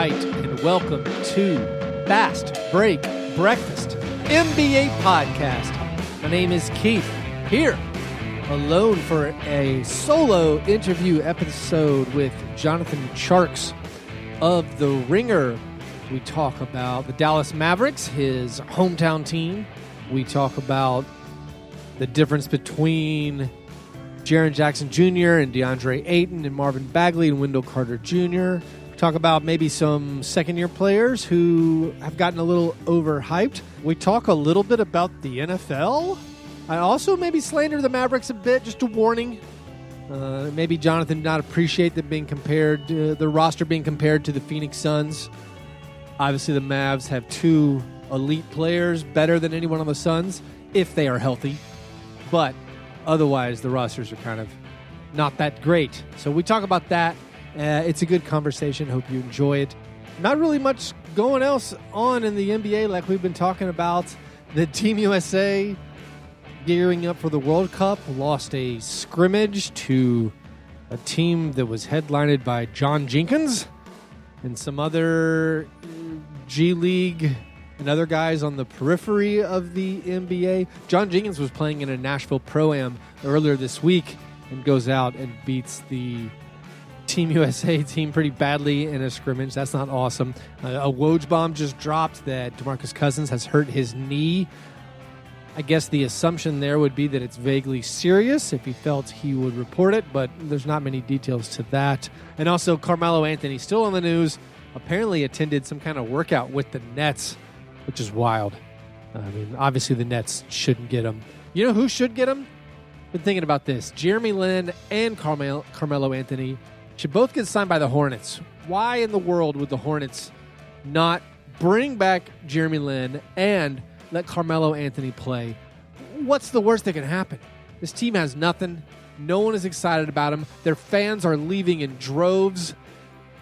right, and welcome to Fast Break Breakfast, NBA podcast. My name is Keith, here alone for a solo interview episode with Jonathan Tjarks of The Ringer. We talk about the Dallas Mavericks, his hometown team. We talk about the difference between Jaren Jackson Jr. and DeAndre Ayton and Marvin Bagley and Wendell Carter Jr. We talk about maybe some second-year players who have gotten a little overhyped. We talk a little bit about the NFL. I also maybe slander the Mavericks a bit, just a warning. Maybe Jonathan did not appreciate them being compared, the roster being compared to the Phoenix Suns. Obviously, the Mavs have two elite players, better than anyone on the Suns, if they are healthy. But otherwise, the rosters are kind of not that great. So we talk about that. It's a good conversation. Hope you enjoy it. Not really much going else on in the NBA like we've been talking about. The Team USA gearing up for the World Cup lost a scrimmage to a team that was headlined by John Jenkins and some other G League and other guys on the periphery of the NBA. John Jenkins was playing in a Nashville Pro-Am earlier this week and goes out and beats the Team USA team pretty badly in a scrimmage. That's not awesome. A Woj bomb just dropped that DeMarcus Cousins has hurt his knee. I guess the assumption there would be that it's vaguely serious. If he felt, he would report it, but there's not many details to that. And also, Carmelo Anthony, still on the news, apparently attended some kind of workout with the Nets, which is wild. I mean, obviously the Nets shouldn't get him. You know who should get him? Been thinking about this. Jeremy Lin and Carmelo Anthony should both get signed by the Hornets. Why in the world would the Hornets not bring back Jeremy Lin and let Carmelo Anthony play? What's the worst that can happen? This team has nothing. No one is excited about him. Their fans are leaving in droves.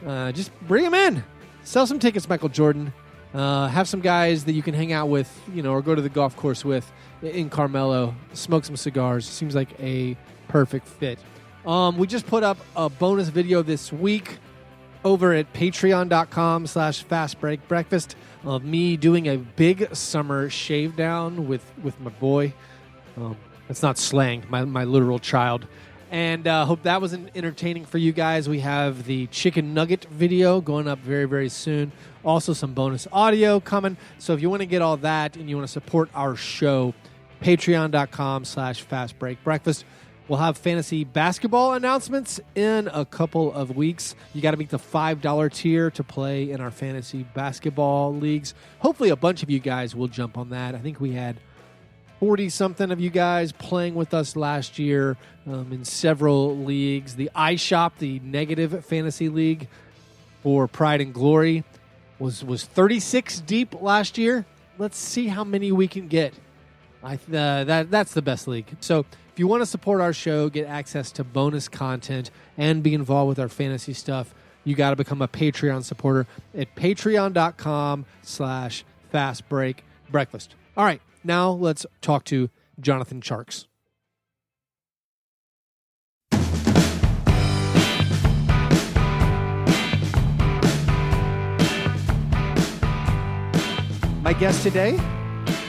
Just bring him in. Sell some tickets, Michael Jordan. Have some guys that you can hang out with, or go to the golf course with in Carmelo. Smoke some cigars. Seems like a perfect fit. We just put up a bonus video this week over at patreon.com/fastbreakbreakfast of me doing a big summer shave down with my boy. That's not slang, my literal child. And hope that was entertaining for you guys. We have the chicken nugget video going up very, very soon. Also some bonus audio coming. So if you want to get all that and you want to support our show, patreon.com/fastbreakbreakfast. We'll have fantasy basketball announcements in a couple of weeks. You got to meet the $5 tier to play in our fantasy basketball leagues. Hopefully a bunch of you guys will jump on that. I think we had 40-something of you guys playing with us last year in several leagues. The iShop, the negative fantasy league for Pride and Glory, was 36 deep last year. Let's see how many we can get. That's the best league. So if you want to support our show, get access to bonus content, and be involved with our fantasy stuff, you got to become a Patreon supporter at patreon.com/fastbreakbreakfast. All right, now let's talk to Jonathan Tjarks. My guest today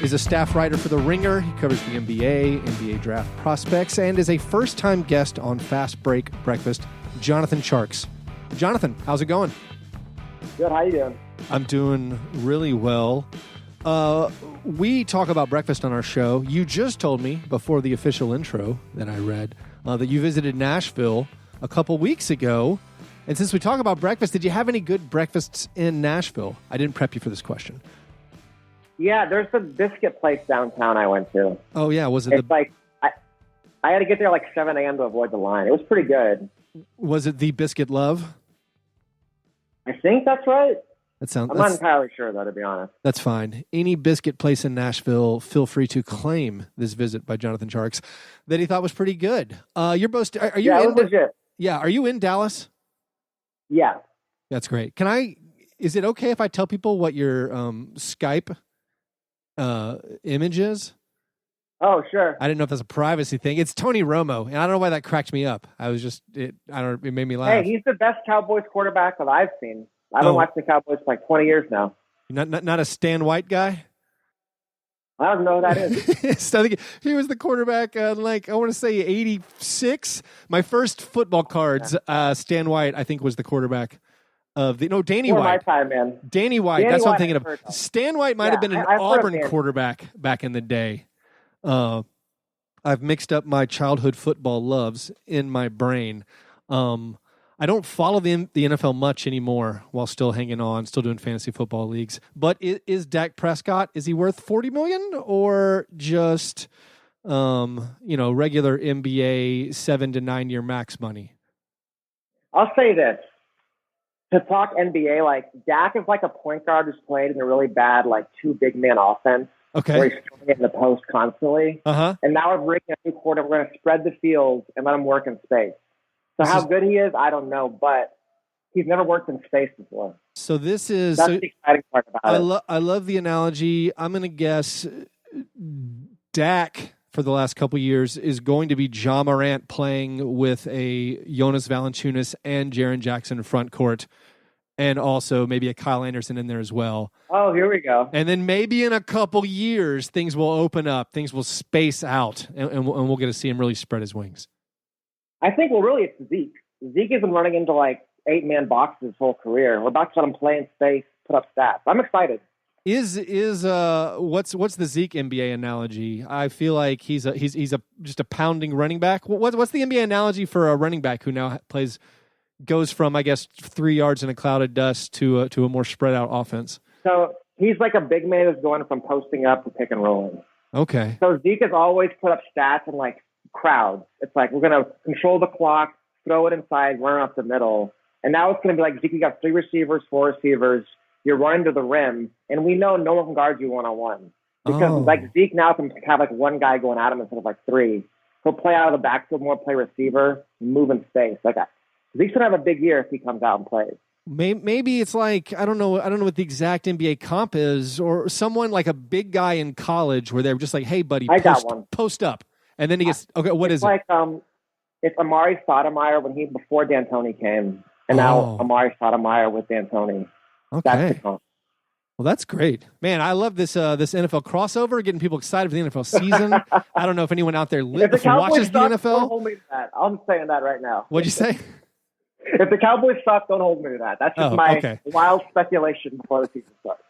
is a staff writer for The Ringer. He covers the NBA draft prospects, and is a first-time guest on Fast Break Breakfast, Jonathan Tjarks. Jonathan, how's it going? Good. How you doing? I'm doing really well. We talk about breakfast on our show. You just told me before the official intro that I read that you visited Nashville a couple weeks ago. And since we talk about breakfast, did you have any good breakfasts in Nashville? I didn't prep you for this question. Yeah, there's a biscuit place downtown I went to. Oh, yeah. Was it it's like I had to get there like 7 a.m. to avoid the line. It was pretty good. Was it the Biscuit Love? I think that's right. I'm not entirely sure, though, to be honest. That's fine. Any biscuit place in Nashville, feel free to claim this visit by Jonathan Tjarks that he thought was pretty good. You're both. Are you? Yeah, it was legit. Yeah. Are you in Dallas? Yeah. That's great. Is it okay if I tell people what your Skype image is? Oh, sure. I didn't know if that's a privacy thing. It's Tony Romo, and I don't know why that cracked me up. It made me laugh. Hey, he's the best Cowboys quarterback that I've seen. I've been watching the Cowboys for like 20 years now. Not a Stan White guy? I don't know who that is. So he was the quarterback, I want to say 86. My first football cards, Stan White, I think, was the quarterback of Danny White. My time, man. Danny White, that's what I'm thinking of. Stan White might have been an Auburn quarterback back in the day. I've mixed up my childhood football loves in my brain. I don't follow the NFL much anymore while still hanging on, still doing fantasy football leagues. But is Dak Prescott, is he worth $40 million or just regular NBA 7 to 9 year max money? I'll say this. To talk NBA, like Dak is like a point guard who's played in a really bad, like 2 big man offense. Okay. Where he's throwing it in the post constantly. Uh-huh. And now we're bringing a new quarter. We're going to spread the field and let him work in space. So how good he is, I don't know, but he's never worked in space before. So that's the exciting part about it. I love the analogy. I'm going to guess Dak for the last couple of years is going to be Ja Morant playing with a Jonas Valanciunas and Jaren Jackson in front court, and also maybe a Kyle Anderson in there as well. Oh, here we go. And then maybe in a couple years, things will open up, things will space out, and we'll get to see him really spread his wings. I think, really, it's Zeke. Zeke has been running into, 8-man boxes his whole career. We're about to let him play in space, put up stats. I'm excited. What's the Zeke NBA analogy? I feel like he's just a pounding running back. What's the NBA analogy for a running back who now goes from, I guess, 3 yards in a cloud of dust to a more spread out offense? So he's like a big man who's going from posting up to pick and rolling. Okay. So Zeke has always put up stats in crowds. It's like, we're going to control the clock, throw it inside, run up the middle. And now it's going to be like, Zeke, you got 3 receivers, 4 receivers, you're running to the rim, and we know no one can guard you one-on-one. Because Zeke now can have one guy going at him instead of 3. He'll play out of the backfield more, play receiver, move in space. Zeke's going to have a big year if he comes out and plays. Maybe it's I don't know what the exact NBA comp is, or someone like a big guy in college where they're just like, hey, buddy, post up. And then he gets, okay, what is it? It's Amari Stoudemire before D'Antoni came, and now Amari Stoudemire with D'Antoni. Okay. That's the comp. Well, that's great. Man, I love this NFL crossover, getting people excited for the NFL season. I don't know if anyone out there watches the NFL. Don't hold me to that. I'm saying that right now. What'd you say? If the Cowboys suck, don't hold me to that. That's just my wild speculation before the season starts.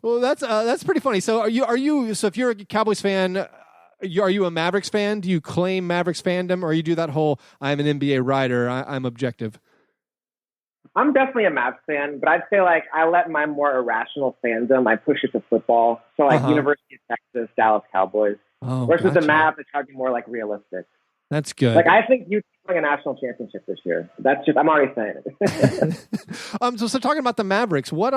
Well, that's pretty funny. So are you? So if you're a Cowboys fan, are you a Mavericks fan? Do you claim Mavericks fandom, or you do that whole I'm an NBA writer, I'm objective? I'm definitely a Mavs fan, but I'd say I let my more irrational fandom, I push it to football. So University of Texas, Dallas Cowboys, versus the Mavs, they try to be more realistic. That's good. I think you win a national championship this year. I'm already saying it. So talking about the Mavericks, what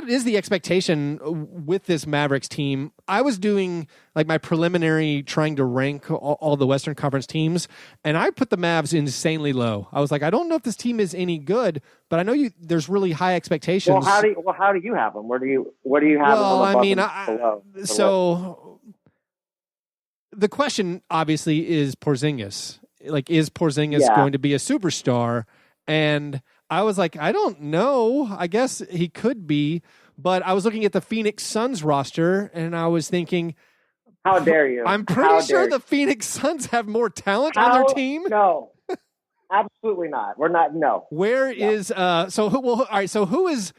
is the expectation with this Mavericks team? I was doing my preliminary trying to rank all the Western Conference teams, and I put the Mavs insanely low. I was like, I don't know if this team is any good, but I know there's really high expectations. Well, how do you have them? Where do you have them? Well, so the question obviously is Porzingis. Is Porzingis going to be a superstar? And I was like, I don't know. I guess he could be. But I was looking at the Phoenix Suns roster, and I was thinking, how dare you? I'm pretty sure the Phoenix Suns have more talent on their team. No, absolutely not. We're not. No. Where is all right. So who is?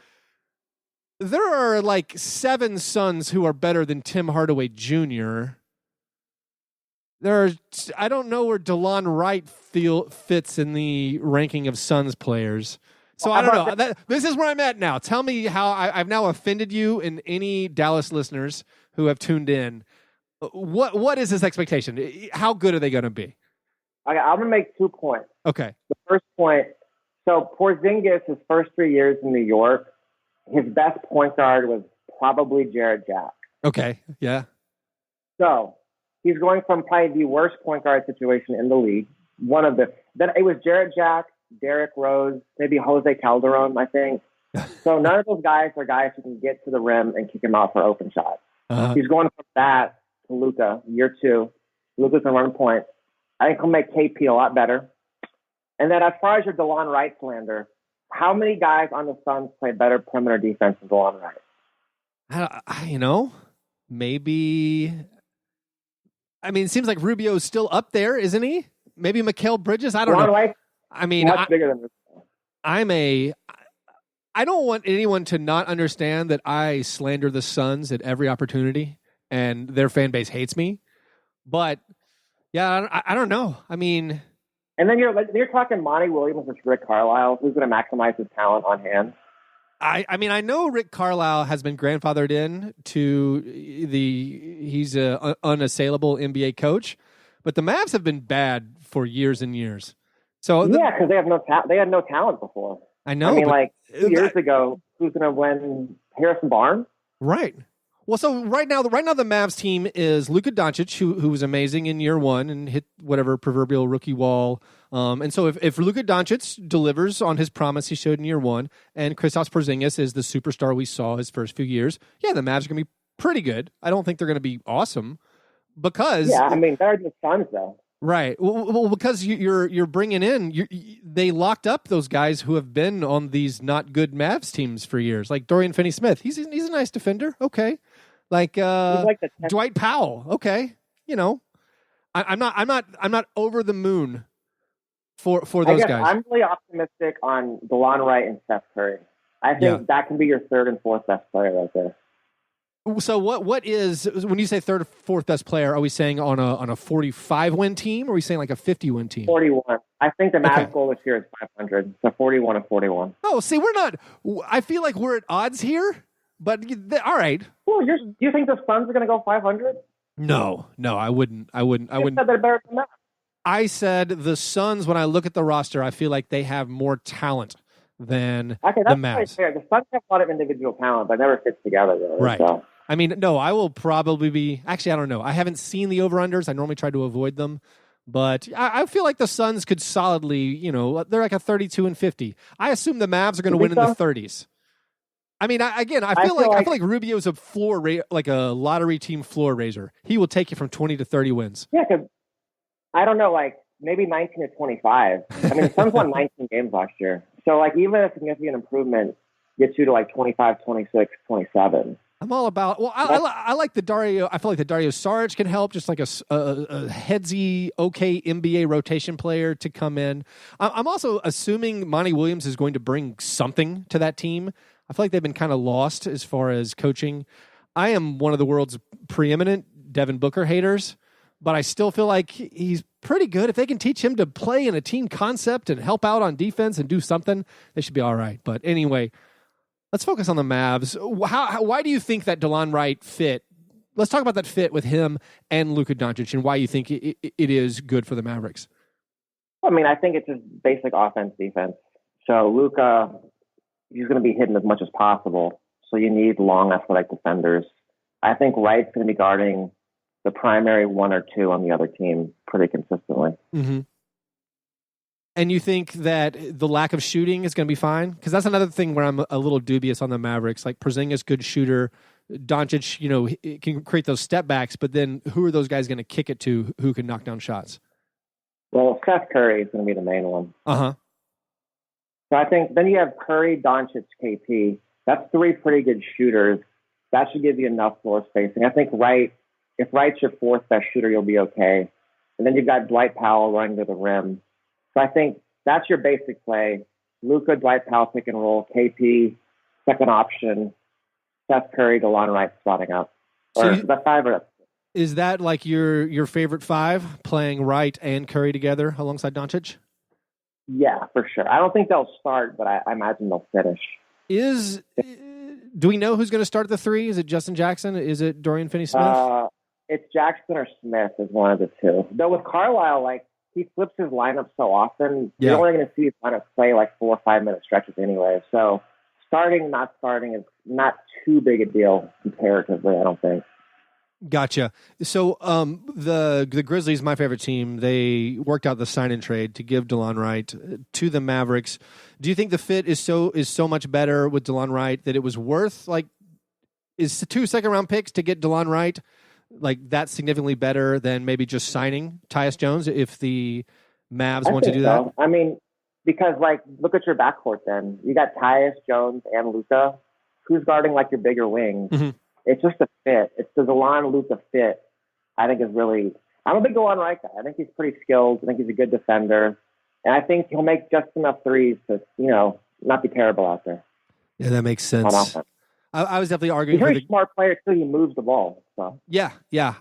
There are 7 Suns who are better than Tim Hardaway Jr. I don't know where DeLon Wright fits in the ranking of Suns players. So I don't know. This is where I'm at now. Tell me how I've now offended you and any Dallas listeners who have tuned in. What is this expectation? How good are they going to be? Okay, I'm going to make 2 points. Okay. The first point, so Porzingis, his first 3 years in New York, his best point guard was probably Jared Jack. Okay, yeah. So he's going from probably the worst point guard situation in the league. Then it was Jared Jack, Derrick Rose, maybe Jose Calderon, I think. So none of those guys are guys who can get to the rim and kick him out for open shots. Uh-huh. He's going from that to Luka, year 2. Luka's going to run points. I think he'll make KP a lot better. And then as far as your DeLon Wright slander, how many guys on the Suns play better perimeter defense than Delon Wright? Maybe. I mean, it seems like Rubio's still up there, isn't he? Maybe Mikal Bridges. I don't know. Wright, I mean, much bigger than this. I don't want anyone to not understand that I slander the Suns at every opportunity, and their fan base hates me. But yeah, I don't know. I mean, and then you're talking Monty Williams versus Rick Carlisle, who's going to maximize his talent on hand. I mean, I know Rick Carlisle has been grandfathered in to he's an unassailable NBA coach, but the Mavs have been bad for years and years. So yeah, because they had no talent before. I know. I mean, like 2 years ago, who's going to win? Harrison Barnes? Right. Well, so right now the Mavs team is Luka Doncic, who was amazing in year one and hit whatever proverbial rookie wall. And so if Luka Doncic delivers on his promise he showed in year one, and Kristaps Porzingis is the superstar we saw his first few years, yeah, the Mavs are going to be pretty good. I don't think they're going to be awesome because I mean they're the Suns though. Right. Well, because you're bringing in they locked up those guys who have been on these not good Mavs teams for years, like Dorian Finney-Smith. He's a nice defender. Okay. Like Dwight Powell. Okay. You know, I'm not over the moon for those guys. I'm really optimistic on Delon Wright and Steph Curry. I think that can be your third and fourth best player right there. So what is, when you say third or fourth best player, are we saying on a 45 win team, or are we saying like a 50 win team? 41. I think the Mavs goal this year is 500. So 41 and 41. Oh, see, I feel like we're at odds here, but all right. Well, do you think the Suns are going to go 500? No, I wouldn't. You said they're better than that. I said the Suns, when I look at the roster, I feel like they have more talent than the Mavs. Right fair. The Suns have a lot of individual talent, but it never fits together. Though, right. So. I mean, no, I will probably be... Actually, I don't know. I haven't seen the over-unders. I normally try to avoid them. But I feel like the Suns could solidly, they're like a 32 and 50. I assume the Mavs are going to win in the 30s. I mean, I feel like Rubio's a like a lottery team floor raiser. He will take you from 20 to 30 wins. Yeah, because I don't know, like maybe 19 to 25. I mean, the Suns won 19 games last year. So, like, even a significant improvement gets you to like 25, 26, 27. I'm all about. Well, I like the Dario. I feel like the Dario Saric can help, just like a headsy, okay NBA rotation player to come in. I'm also assuming Monty Williams is going to bring something to that team. I feel like they've been kind of lost as far as coaching. I am one of the world's preeminent Devin Booker haters, but I still feel like he's pretty good. If they can teach him to play in a team concept and help out on defense and do something, they should be all right. But anyway. Let's focus on the Mavs. Why do you think that Delon Wright fit? Let's talk about that fit with him and Luka Doncic and why you think it is good for the Mavericks. I mean, I think it's just basic offense, defense. So Luka, he's going to be hitting as much as possible. So you need long, athletic defenders. I think Wright's going to be guarding the primary one or two on the other team pretty consistently. Mm-hmm. And you think that the lack of shooting is going to be fine? Because that's another thing where I'm a little dubious on the Mavericks. Like Porzingis, good shooter. Doncic, can create those step backs, but then who are those guys going to kick it to who can knock down shots? Well, Steph Curry is going to be the main one. Uh-huh. So I think then you have Curry, Doncic, KP. That's three pretty good shooters. That should give you enough floor spacing. I think if Wright's your fourth best shooter, you'll be okay. And then you've got Dwight Powell running to the rim. So I think that's your basic play. Luka, Dwight Powell, pick and roll. KP, second option. Steph Curry, Delon Wright spotting up. Is that like your favorite five, playing Wright and Curry together alongside Doncic? Yeah, for sure. I don't think they'll start, but I imagine they'll finish. Do we know who's going to start the three? Is it Justin Jackson? Is it Dorian Finney-Smith? It's Jackson or Smith is one of the two. Though with Carlisle, he flips his lineup so often, you're only going to see his lineup play like 4 or 5 minute stretches anyway. So starting, not starting is not too big a deal comparatively, I don't think. Gotcha. So the Grizzlies, my favorite team, they worked out the sign and trade to give Delon Wright to the Mavericks. Do you think the fit is so much better with Delon Wright that it was worth is 2 second-round picks to get Delon Wright that's significantly better than maybe just signing Tyus Jones if the Mavs want to do that? I mean, because like look at your backcourt then. You got Tyus Jones and Luka. Who's guarding like your bigger wings? Mm-hmm. It's just a fit. It's the Delon Luka fit. I think is really. I'm a big Delon Wright guy. I think he's pretty skilled. I think he's a good defender, and I think he'll make just enough threes to not be terrible out there. Yeah, that makes sense. I was definitely arguing. He's a very smart player too. He moves the ball. So. Yeah.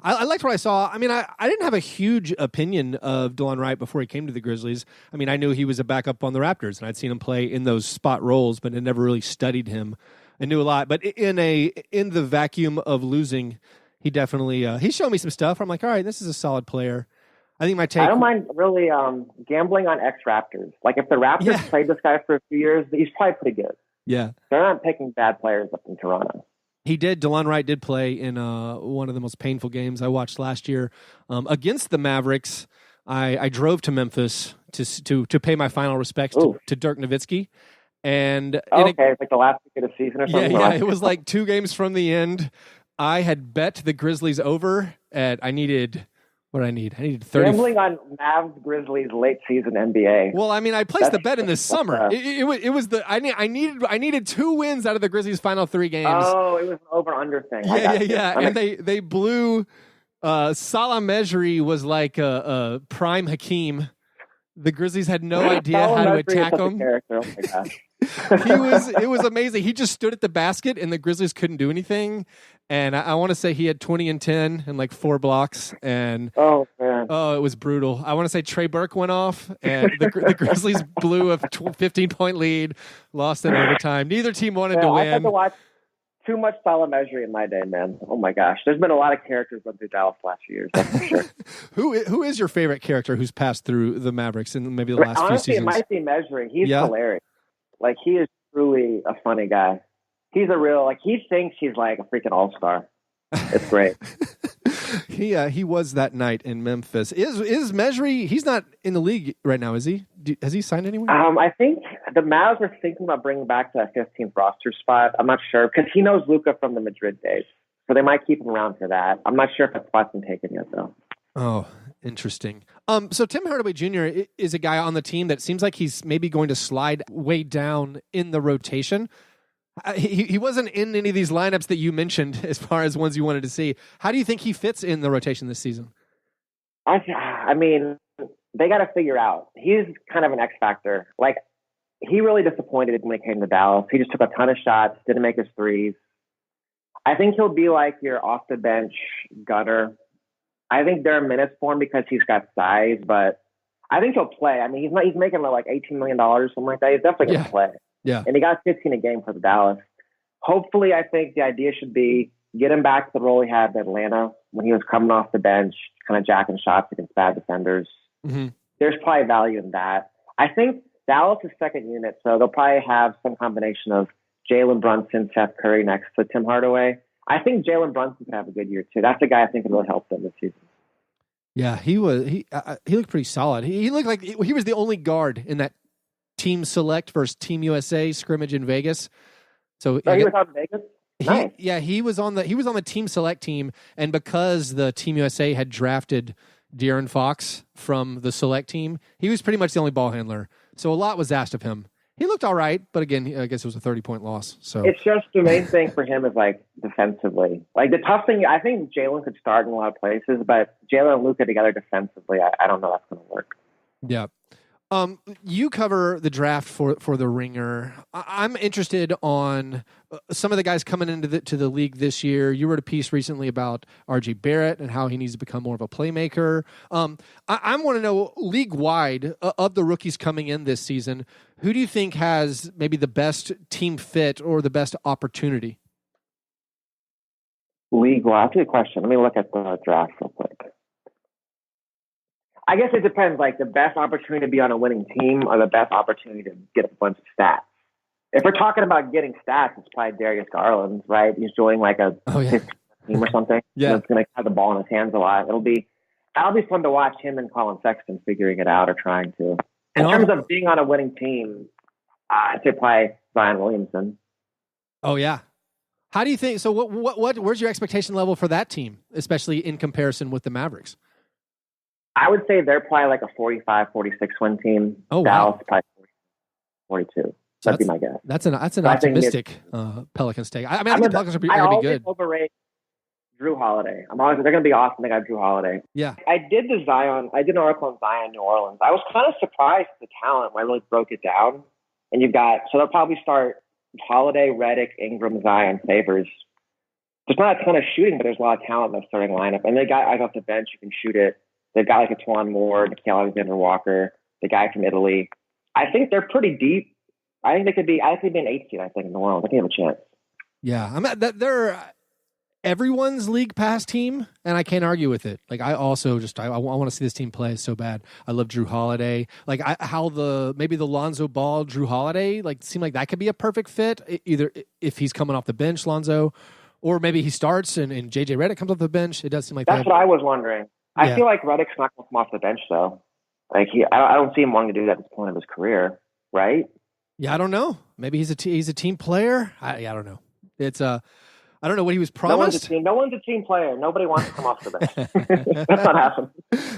I liked what I saw. I mean, I didn't have a huge opinion of Delon Wright before he came to the Grizzlies. I mean, I knew he was a backup on the Raptors, and I'd seen him play in those spot roles, but I never really studied him. I knew a lot, but in the vacuum of losing, he definitely he showed me some stuff. I'm like, all right, this is a solid player. I think my take. I don't mind really gambling on ex-Raptors. Like if the Raptors played this guy for a few years, he's probably pretty good. Yeah. They're not picking bad players up in Toronto. He did. DeLon Wright did play in one of the most painful games I watched last year against the Mavericks. I drove to Memphis to pay my final respects to Dirk Nowitzki. And it's like the last week of the season or something. Yeah, it was like 2 games from the end. I had bet the Grizzlies over at I needed 30. Gambling on Mavs Grizzlies late season NBA. Well, I mean, I placed the bet in the summer. It was I needed 2 wins out of the Grizzlies' final 3 games. Oh, it was an over-under thing. Yeah. And they blew. Salah Mejri was like a prime Hakeem. The Grizzlies had no idea how to attack him. Oh my gosh. It was amazing. He just stood at the basket and the Grizzlies couldn't do anything. And I want to say he had 20 and 10 and like 4 blocks. And oh man, it was brutal. I want to say Trey Burke went off and the Grizzlies blew a 15-point lead, lost in overtime. Neither team wanted to win. I had to watch too much Salah Mejri in my day, man. Oh my gosh, there's been a lot of characters run through Dallas last few years. That's for sure. Who is your favorite character who's passed through the Mavericks in maybe the last few seasons? Honestly, it might be Mejri. He's hilarious. Like he is truly a funny guy. He's a real he thinks he's like a freaking all-star. It's great. He was that night in Memphis. Is Mejri? He's not in the league right now, is he? Has he signed anywhere? I think the Mavs are thinking about bringing back that 15th roster spot. I'm not sure because he knows Luka from the Madrid days, so they might keep him around for that. I'm not sure if that spot's been taken yet, though. Oh, interesting. So Tim Hardaway Jr. is a guy on the team that seems like he's maybe going to slide way down in the rotation. He wasn't in any of these lineups that you mentioned as far as ones you wanted to see. How do you think he fits in the rotation this season? I mean, they got to figure out. He's kind of an X factor. Like, he really disappointed when he came to Dallas. He just took a ton of shots, didn't make his threes. I think he'll be like your off the bench gunner. I think there are minutes for him because he's got size, but I think he'll play. I mean, he's making like $18 million, something like that. He's definitely going to play. Yeah. And he got 15 a game for the Dallas. Hopefully, I think the idea should be get him back to the role he had in Atlanta when he was coming off the bench, kind of jacking shots against bad defenders. Mm-hmm. There's probably value in that. I think Dallas is second unit, so they'll probably have some combination of Jalen Brunson, Seth Curry next to Tim Hardaway. I think Jalen Brunson can have a good year too. That's the guy I think can really help them this season. Yeah, he looked pretty solid. He looked like he was the only guard in that Team Select versus Team USA scrimmage in Vegas. So he was on Vegas. Nice. He was on the Team Select team, and because the Team USA had drafted De'Aaron Fox from the Select team, he was pretty much the only ball handler. So a lot was asked of him. He looked all right, but again, I guess it was a 30-point loss. So it's just the main thing for him is like defensively. Like the tough thing, I think Jalen could start in a lot of places, but Jalen and Luka together defensively, I don't know if that's going to work. Yeah. You cover the draft for the Ringer. I'm interested on some of the guys coming into the league this year. You wrote a piece recently about R.J. Barrett and how he needs to become more of a playmaker. I want to know, league-wide, of the rookies coming in this season, who do you think has maybe the best team fit or the best opportunity? League-wide? That's a good question. Let me look at the draft real quick. I guess it depends, like the best opportunity to be on a winning team or the best opportunity to get a bunch of stats. If we're talking about getting stats, it's probably Darius Garland, right? He's joining like a 15 team or something. Yeah. It's going to have the ball in his hands a lot. That'll be fun to watch him and Colin Sexton figuring it out or trying to. In terms of being on a winning team, I'd say probably Zion Williamson. Oh, yeah. How do you think? So where's your expectation level for that team, especially in comparison with the Mavericks? I would say they're probably like a 45, 46 win team. Oh, Dallas wow. probably 42. That'd be my guess. That's an optimistic Pelicans take. I think the Pelicans are going to be good. I overrate Drew Holiday. They're going to be awesome. They got Drew Holiday. Yeah. I did an article on Zion, New Orleans. I was kind of surprised at the talent when I really broke it down. And so they'll probably start Holiday, Redick, Ingram, Zion, Favors. There's not a ton of shooting, but there's a lot of talent in the starting lineup. And they got guys off the bench who can shoot it. They've got like a Twan Moore, Nickeil Alexander-Walker, the guy from Italy. I think they're pretty deep. I think they could be an 8 seed, I think, in New Orleans. I think they have a chance. Yeah. They're everyone's league pass team, and I can't argue with it. Like, I also I want to see this team play so bad. I love Drew Holiday. Like, maybe the Lonzo Ball, Drew Holiday, like, seem like that could be a perfect fit, either if he's coming off the bench, Lonzo, or maybe he starts and JJ Redick comes off the bench. It does seem like that's what I was wondering. I feel like Redick's not going to come off the bench, though. Like, I don't see him wanting to do that at this point of his career, right? Yeah, I don't know. Maybe he's a team player. I don't know. It's I don't know what he was promised. No one's a team player. Nobody wants to come off the bench. That's not happening.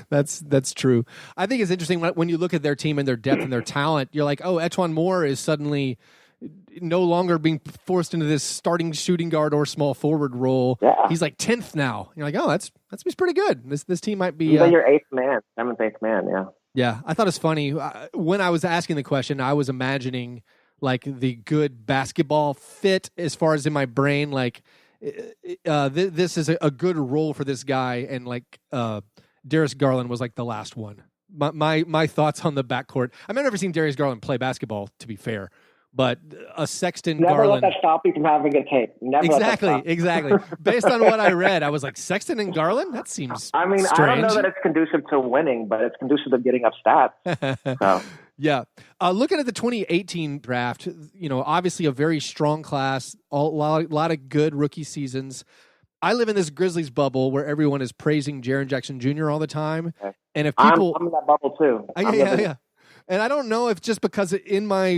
That's true. I think it's interesting when you look at their team and their depth and their talent. You're like, oh, Etwan Moore is suddenly no longer being forced into this starting shooting guard or small forward role. Yeah. He's like 10th now. You're like, oh, that's pretty good. This team might be. You're your 7th, 8th man. Yeah. Yeah, I thought it was funny when I was asking the question. I was imagining like the good basketball fit as far as in my brain, like this is a good role for this guy, and like Darius Garland was like the last one. My thoughts on the backcourt. I've never seen Darius Garland play basketball, to be fair, but a Sexton Never Garland. let that stop you from having a tape. Never Exactly. Based on what I read, I was like, Sexton and Garland? That seems strange. I don't know that it's conducive to winning, but it's conducive to getting up stats. So. Yeah. Looking at the 2018 draft, obviously a very strong class, a lot of good rookie seasons. I live in this Grizzlies bubble where everyone is praising Jaren Jackson Jr. all the time. Okay. And if people... I'm in that bubble too. Yeah. And I don't know if just because in my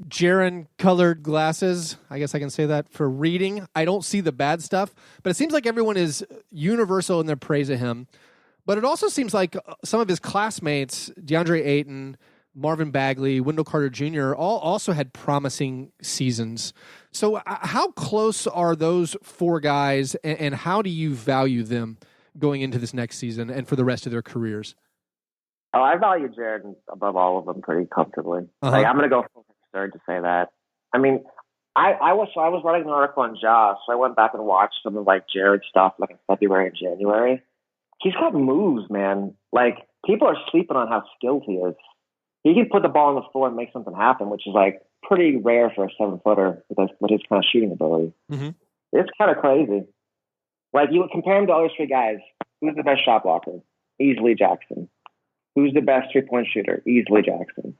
Jaren-colored glasses, I guess I can say that for reading, I don't see the bad stuff. But it seems like everyone is universal in their praise of him. But it also seems like some of his classmates, DeAndre Ayton, Marvin Bagley, Wendell Carter Jr., all also had promising seasons. So how close are those four guys, and how do you value them going into this next season and for the rest of their careers? Oh, I value Jared above all of them pretty comfortably. Uh-huh. Like, I'm going to go third to say that. I mean, I was writing an article on Josh, so I went back and watched some of like Jared's stuff like in February and January. He's got moves, man. Like, people are sleeping on how skilled he is. He can put the ball on the floor and make something happen, which is like pretty rare for a 7-footer with his kind of shooting ability. Mm-hmm. It's kind of crazy. Like, you would compare him to other three guys. Who's the best shot blocker? Easily Jackson. Who's the best three-point shooter? Easily Jackson.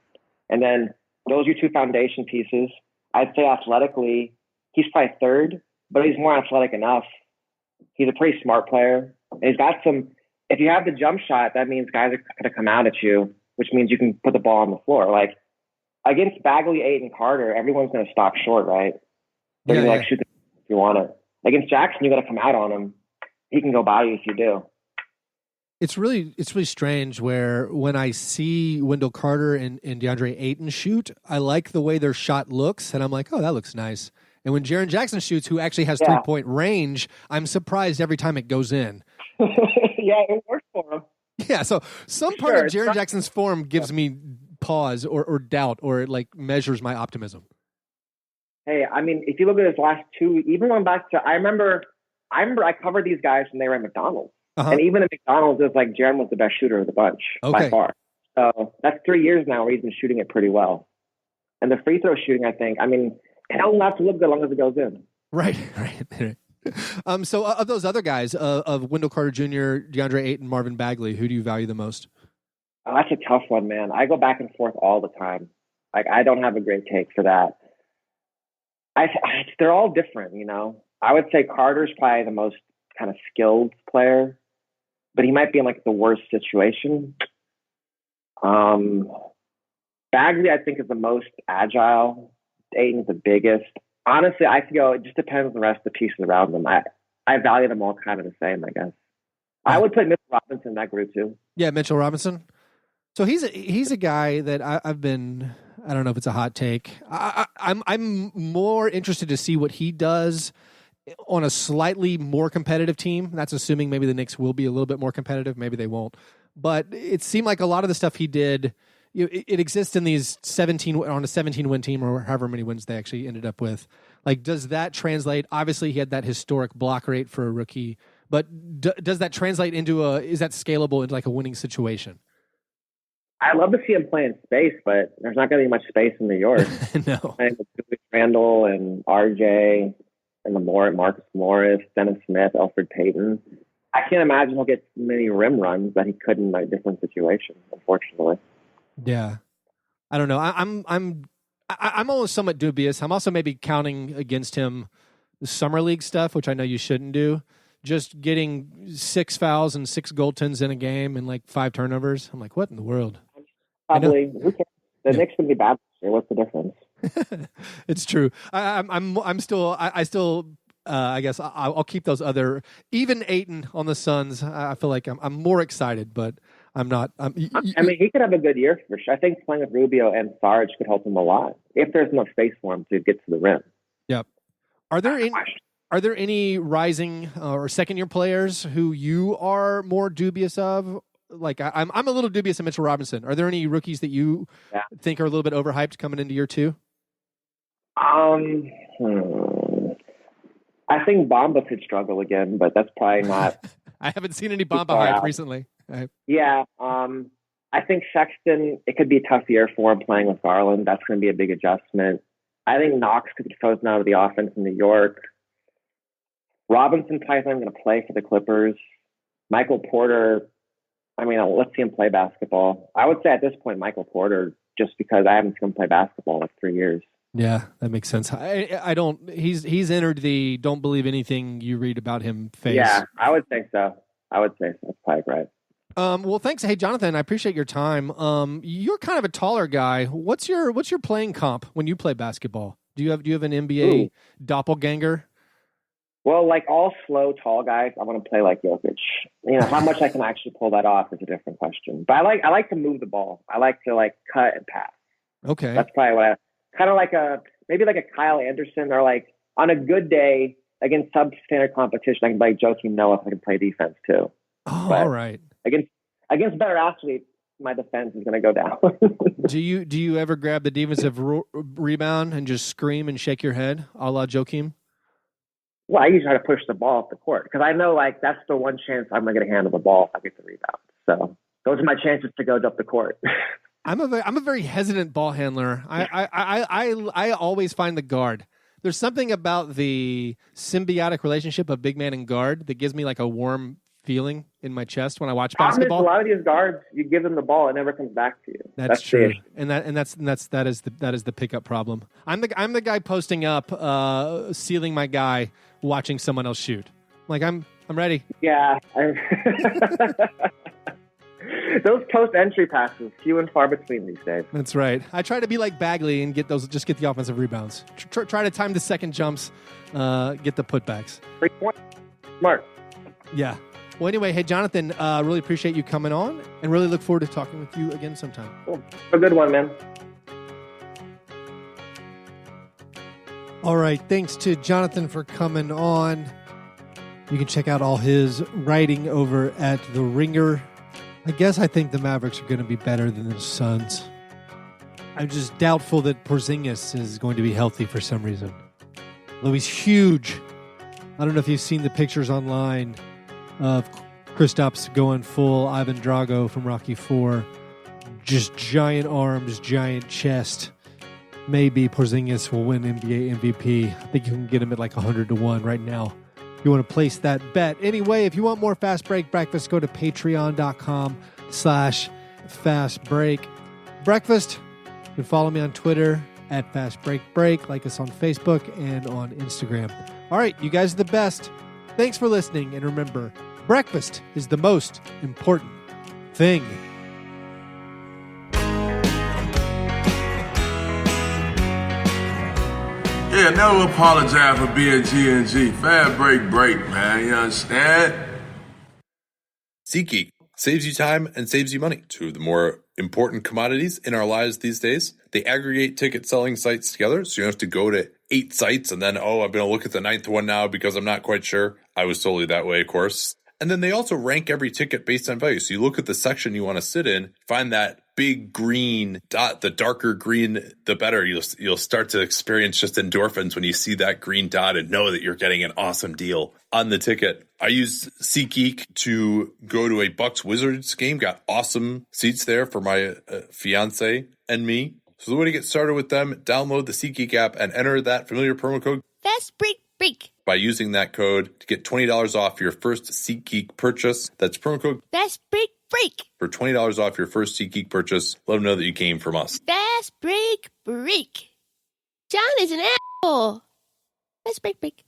And then those are your two foundation pieces. I'd say athletically, he's probably third, but he's more athletic enough. He's a pretty smart player. And he's got some. If you have the jump shot, that means guys are going to come out at you, which means you can put the ball on the floor. Like, against Bagley, Ayton, Carter, everyone's going to stop short, right? They're going to like shoot the if you want it. Against Jackson, you got to come out on him. He can go by you if you do. It's really strange where when I see Wendell Carter and DeAndre Ayton shoot, I like the way their shot looks, and I'm like, oh, that looks nice. And when Jaren Jackson shoots, who actually has 3-point range, I'm surprised every time it goes in. Yeah, it works for him. Yeah, so some part of Jaren Jackson's form gives me pause or doubt, or it like measures my optimism. Hey, I mean, if you look at his last two, even going back to, I remember I covered these guys when they were at McDonald's. Uh-huh. And even at McDonald's, it was like Jaren was the best shooter of the bunch by far. So that's 3 years now where he's been shooting it pretty well. And the free throw shooting, I think, I mean, it don't have to look good as long as it goes in. Right. So of those other guys, of Wendell Carter Jr., DeAndre Ayton, Marvin Bagley, who do you value the most? Oh, that's a tough one, man. I go back and forth all the time. Like, I don't have a great take for that. They're all different, you know. I would say Carter's probably the most kind of skilled player, but he might be in like the worst situation. Bagley, I think, is the most agile. Ayton's the biggest. Honestly, I could go, it just depends on the rest of the pieces around them. I value them all kind of the same, I guess. I would put Mitchell Robinson in that group too. Yeah, Mitchell Robinson. So he's a guy that I've been I don't know if it's a hot take. I'm more interested to see what he does on a slightly more competitive team. That's assuming maybe the Knicks will be a little bit more competitive. Maybe they won't. But it seemed like a lot of the stuff he did, it exists in these 17 on a 17-win team or however many wins they actually ended up with. Like, does that translate? Obviously, he had that historic block rate for a rookie. But does that translate into is that scalable into like a winning situation? I'd love to see him play in space, but there's not going to be much space in New York. No. Playing with Julius Randle and RJ and Marcus Morris, Dennis Smith, Elfrid Payton. I can't imagine he'll get many rim runs that he could in a different situation, unfortunately. Yeah. I don't know. I'm almost somewhat dubious. I'm also maybe counting against him the summer league stuff, which I know you shouldn't do. Just getting 6 fouls and 6 goaltends in a game and like 5 turnovers. I'm like, what in the world? Probably. The Knicks would be bad this year. What's the difference? It's true. I guess I'll keep those other, even Ayton on the Suns. I feel like I'm more excited, but I'm not. I mean, he could have a good year for sure. I think playing with Rubio and Sarge could help him a lot if there's enough space for him to get to the rim. Yep. Are there any rising or second-year players who you are more dubious of? Like I'm a little dubious of Mitchell Robinson. Are there any rookies that you think are a little bit overhyped coming into year 2? I think Bamba could struggle again, but that's probably not. I haven't seen any Bamba hype recently. Yeah. I think Sexton, it could be a tough year for him playing with Garland. That's going to be a big adjustment. I think Knox could be frozen out of the offense in New York. Robinson probably going to play for the Clippers. Michael Porter, I mean, let's see him play basketball. I would say at this point, Michael Porter, just because I haven't seen him play basketball in like 3 years. Yeah, that makes sense. I don't. He's entered the don't believe anything you read about him phase. Yeah, I would think so. That's probably right. Well, thanks. Hey, Jonathan, I appreciate your time. You're kind of a taller guy. What's your playing comp when you play basketball? Do you have an NBA doppelganger? Well, like all slow, tall guys, I want to play like Jokic. You know, how much I can actually pull that off is a different question. But I like to move the ball. I like to like cut and pass. Okay, that's probably what kind of like maybe like a Kyle Anderson, or like on a good day against substandard competition, I can play Joakim Noah if I can play defense too. Oh, all right. Against better athletes, my defense is going to go down. Do you ever grab the defensive rebound and just scream and shake your head, a la Joakim? Well, I usually try to push the ball off the court because I know like that's the one chance I'm going to handle the ball if I get the rebound. So those are my chances to go up the court. I'm a very hesitant ball handler. I always find the guard. There's something about the symbiotic relationship of big man and guard that gives me like a warm feeling in my chest when I watch basketball. A lot of these guards, you give them the ball, it never comes back to you. That's true, and that is the pickup problem. I'm the guy posting up, sealing my guy, watching someone else shoot. Like I'm ready. Yeah. Those post entry passes, few and far between these days. That's right. I try to be like Bagley and get the offensive rebounds. Try to time the second jumps, get the putbacks. 3 points. Smart. Yeah. Well, anyway, hey, Jonathan, really appreciate you coming on and really look forward to talking with you again sometime. Cool. A good one, man. All right. Thanks to Jonathan for coming on. You can check out all his writing over at The Ringer. I think the Mavericks are going to be better than the Suns. I'm just doubtful that Porzingis is going to be healthy for some reason. Though he's huge. I don't know if you've seen the pictures online of Kristaps going full Ivan Drago from Rocky IV. Just giant arms, giant chest. Maybe Porzingis will win NBA MVP. I think you can get him at like 100-1 right now. You want to place that bet. Anyway, if you want more Fast Break Breakfast, go to patreon.com/Fast Break Breakfast. You can follow me on Twitter at Fast Break Break. Like us on Facebook and on Instagram. All right, you guys are the best. Thanks for listening. And remember, breakfast is the most important thing. Yeah, never apologize for being G&G. Fast break, man. You understand? SeatGeek saves you time and saves you money. 2 of the more important commodities in our lives these days. They aggregate ticket selling sites together, so you don't have to go to 8 sites and then, I'm going to look at the 9th one now because I'm not quite sure. I was totally that way, of course. And then they also rank every ticket based on value. So you look at the section you want to sit in, find that big green dot, the darker green, the better. You'll start to experience just endorphins when you see that green dot and know that you're getting an awesome deal on the ticket. I used SeatGeek to go to a Bucks Wizards game, got awesome seats there for my fiance and me. So the way to get started with them, download the SeatGeek app and enter that familiar promo code Fast Break Break. By using that code to get $20 off your first SeatGeek purchase. That's promo code Fast Break Break. For $20 off your first SeatGeek purchase. Let them know that you came from us. Fast Break Break. John is an asshole. Fast Break Break.